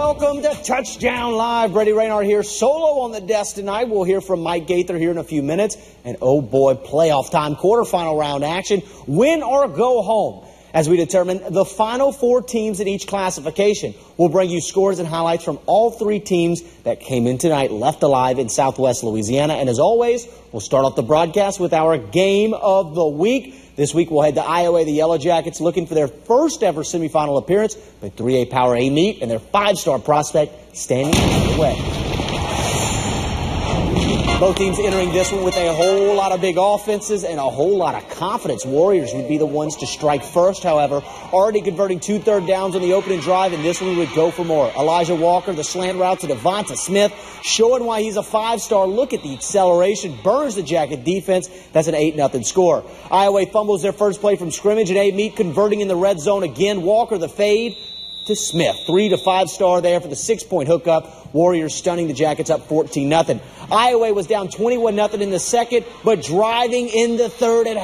Welcome to Touchdown Live. Brady Raynard here, solo on the desk tonight. We'll hear from Mike Gaither here in a few minutes. And oh boy, playoff time, quarterfinal round action. Win or go home as we determine the final four teams in each classification. We'll bring you scores and highlights from all three teams that came in tonight, left alive in Southwest Louisiana. And as always, we'll start off the broadcast with our game of the week. This week we'll head to Iowa, the Yellow Jackets, looking for their first ever semifinal appearance with 3A Power A meet and their five-star prospect standing in the way. Both teams entering this one with a whole lot of big offenses and a whole lot of confidence. Warriors would be the ones to strike first, however, already converting 2 third downs on the opening drive, and this one would go for more. Elijah Walker, the slant route to Devonta Smith, showing why he's a five-star. Look at the acceleration, burns the Jacket defense. That's an 8-0 score. Iowa fumbles their first play from scrimmage, and A meet converting in the red zone again. Walker the fade to Smith. 3 to 5 star there for the 6-point hookup. Warriors stunning the Jackets up 14-0. Iowa was down 21-0 in the second, but driving in the third at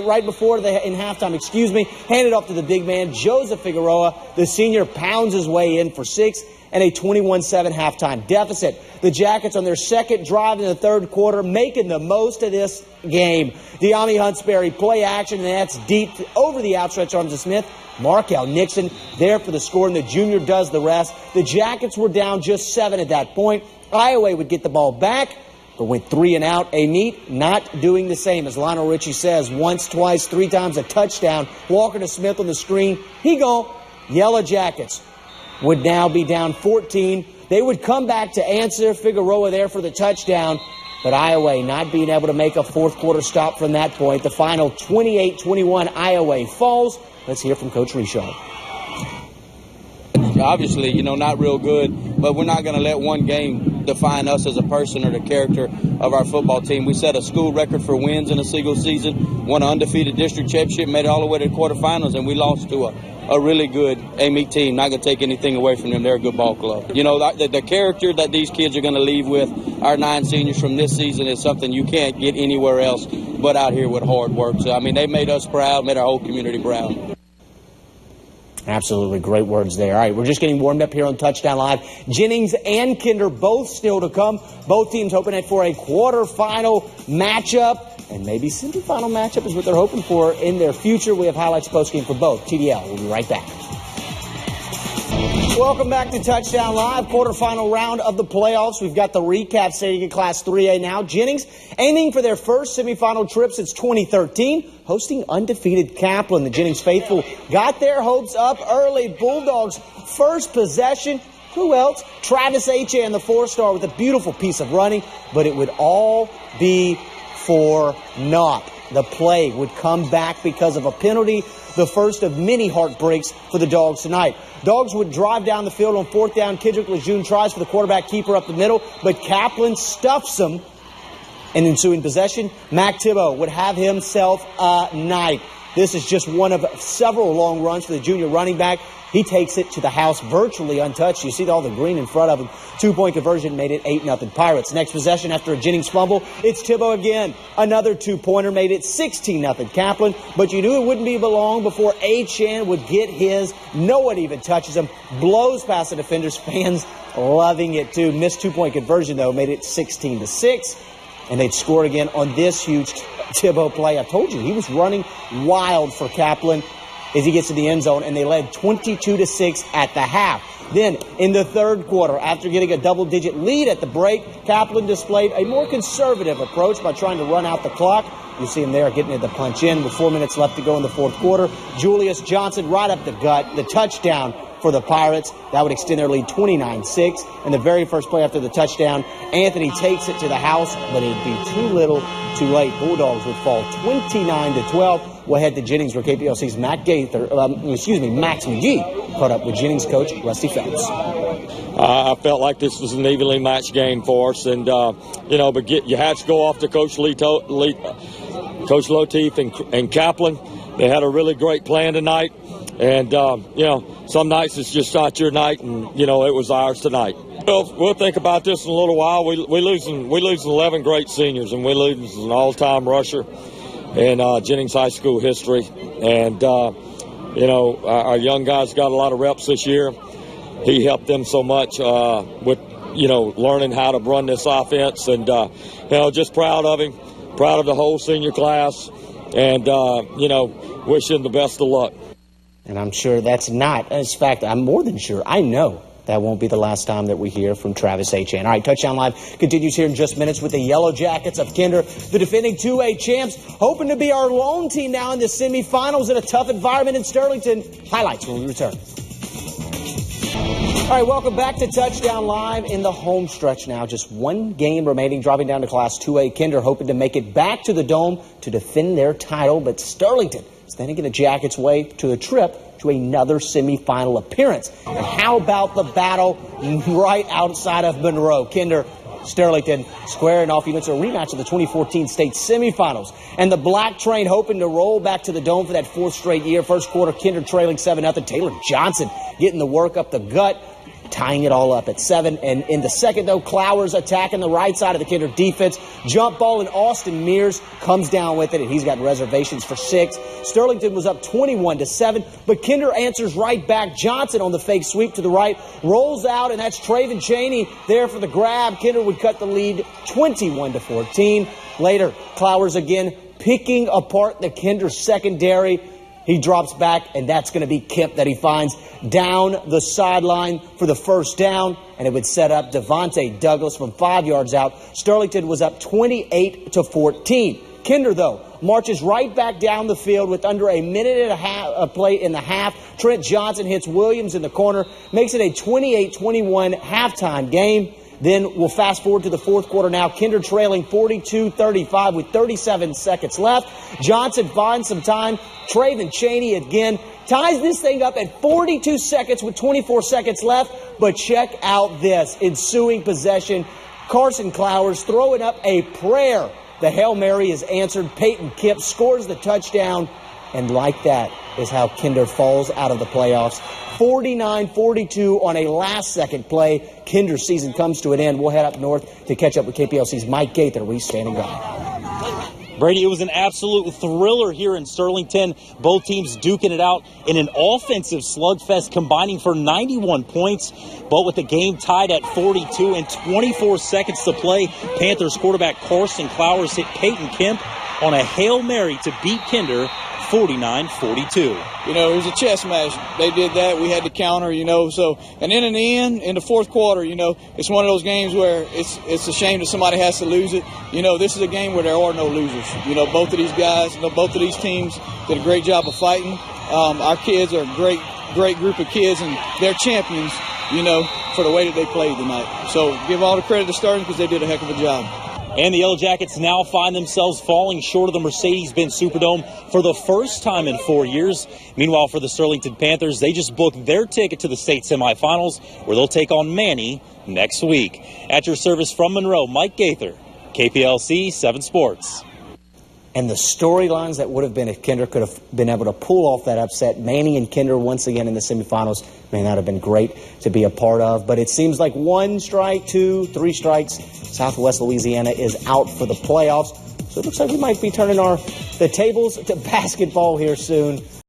right before in halftime, handed off to the big man, Joseph Figueroa. The senior pounds his way in for 6 and a 21-7 halftime deficit. The Jackets on their second drive in the third quarter, making the most of this game. Deami Huntsberry play action, and that's deep over the outstretched arms of Smith. Markel Nixon there for the score, and the junior does the rest. The Jackets were down just 7 at that point. Iowa would get the ball back, but went 3 and out. A meet not doing the same, as Lionel Richie says, once, twice, 3 times a touchdown. Walker to Smith on the screen. He gone. Yellow Jackets would now be down 14. They would come back to answer. Figueroa there for the touchdown, but Iowa not being able to make a fourth quarter stop from that point. The final 28-21, Iowa falls. Let's hear from Coach Reshaw. Obviously, not real good, but we're not going to let one game define us as a person or the character of our football team. We set a school record for wins in a single season, won an undefeated district championship, made it all the way to the quarterfinals, and we lost to a really good A-Meet team. Not going to take anything away from them. They're a good ball club. The character that these kids are going to leave with, our 9 seniors from this season, is something you can't get anywhere else but out here with hard work. So, they made us proud, made our whole community proud. Absolutely great words there. All right, we're just getting warmed up here on Touchdown Live. Jennings and Kinder both still to come. Both teams hoping for a quarterfinal matchup, and maybe semifinal matchup is what they're hoping for in their future. We have highlights postgame for both. TDL, we'll be right back. Welcome back to Touchdown Live, quarterfinal round of the playoffs. We've got the recap starting in Class 3A now. Jennings aiming for their first semifinal trip since 2013, hosting undefeated Kaplan. The Jennings faithful got their hopes up early. Bulldogs first possession. Who else? Travis Achan, the 4-star, with a beautiful piece of running, but it would all be for naught. The play would come back because of a penalty, the first of many heartbreaks for the Dogs tonight. Dogs would drive down the field on 4th down. Kendrick Lejeune tries for the quarterback keeper up the middle, but Kaplan stuffs him. And ensuing possession, Mac Thibault would have himself a night. This is just one of several long runs for the junior running back. He takes it to the house virtually untouched. You see all the green in front of him. 2-point conversion made it 8-0 Pirates. Next possession after a Jennings fumble, it's Thibault again. Another 2-pointer made it 16-0 Kaplan. But you knew it wouldn't be long before Achan would get his. No one even touches him. Blows past the defenders. Fans loving it too. Missed 2-point conversion though, made it 16-6. And they'd score again on this huge Thibault play. I told you, he was running wild for Kaplan as he gets to the end zone, and they led 22-6 at the half. Then, in the third quarter, after getting a double-digit lead at the break, Kaplan displayed a more conservative approach by trying to run out the clock. You see him there getting it to punch in with 4 minutes left to go in the fourth quarter. Julius Johnson right up the gut, the touchdown for the Pirates. That would extend their lead 29-6. And the very first play after the touchdown, Anthony takes it to the house, but it'd be too little, too late. Bulldogs would fall 29-12. We'll head to Jennings where KPLC's Max McGee caught up with Jennings coach Rusty Phelps. I felt like this was an evenly matched game for us, and but you had to go off to Coach Coach Loteef and Kaplan. They had a really great plan tonight, and some nights it's just not your night, and it was ours tonight. We'll think about this in a little while. We losing 11 great seniors, and we losing an all-time rusher in Jennings High School history, and our young guys got a lot of reps this year. he helped them so much with, learning how to run this offense. And, just proud of him, proud of the whole senior class, and, wish him the best of luck. And I'm sure that's not, in fact, I'm more than sure, I know that won't be the last time that we hear from Travis Etienne. All right, Touchdown Live continues here in just minutes with the Yellow Jackets of Kinder, the defending 2A champs, hoping to be our lone team now in the semifinals in a tough environment in Sterlington. Highlights when we return. All right, welcome back to Touchdown Live in the home stretch now. Just one game remaining, dropping down to Class 2A. Kinder hoping to make it back to the Dome to defend their title, but Sterlington is then getting the Jackets' way to a trip to another semifinal appearance. And how about the battle right outside of Monroe? Kinder, Sterlington squaring off. It's a rematch of the 2014 state semifinals. And the Black Train hoping to roll back to the Dome for that fourth straight year. First quarter, Kinder trailing 7-0. Taylor Johnson getting the work up the gut, tying it all up at 7. And in the second, though, Clowers attacking the right side of the Kinder defense. Jump ball, and Austin Mears comes down with it, and he's got reservations for 6. Sterlington was up 21-7, but Kinder answers right back. Johnson on the fake sweep to the right, rolls out, and that's Traven Cheney there for the grab. Kinder would cut the lead 21-14. Later, Clowers again picking apart the Kinder secondary. He drops back, and that's going to be Kemp that he finds down the sideline for the first down, and it would set up Devontae Douglas from 5 yards out. Sterlington was up 28-14. Kinder, though, marches right back down the field with under a minute and a half of play in the half. Trent Johnson hits Williams in the corner, makes it a 28-21 halftime game. Then we'll fast forward to the fourth quarter now. Kinder trailing 42-35 with 37 seconds left. Johnson finds some time. Traven Cheney again ties this thing up at 42 seconds with 24 seconds left. But check out this ensuing possession. Carson Clowers throwing up a prayer. The Hail Mary is answered. Peyton Kemp scores the touchdown. And like that is how Kinder falls out of the playoffs. 49-42 on a last-second play. Kinder's season comes to an end. We'll head up north to catch up with KPLC's Mike Gaither. He's standing by. Brady, it was an absolute thriller here in Sterlington. Both teams duking it out in an offensive slugfest, combining for 91 points. But with the game tied at 42 and 24 seconds to play, Panthers quarterback Carson Clowers hit Peyton Kemp on a Hail Mary to beat Kinder 49-42. It was a chess match. They did that. We had to counter, So, and then in the end, in the fourth quarter, it's one of those games where it's a shame that somebody has to lose it. This is a game where there are no losers. Both of these guys, both of these teams did a great job of fighting. Our kids are a great group of kids, and they're champions, for the way that they played tonight. So give all the credit to Sterling because they did a heck of a job. And the Yellow Jackets now find themselves falling short of the Mercedes-Benz Superdome for the first time in 4 years. Meanwhile, for the Sterlington Panthers, they just booked their ticket to the state semifinals, where they'll take on Manny next week. At your service from Monroe, Mike Gaither, KPLC 7 Sports. And the storylines that would have been if Kinder could have been able to pull off that upset, Manny and Kinder once again in the semifinals, man, that would have been great to be a part of. But it seems like 1 strike, 2, 3 strikes, Southwest Louisiana is out for the playoffs. So it looks like we might be turning the tables to basketball here soon.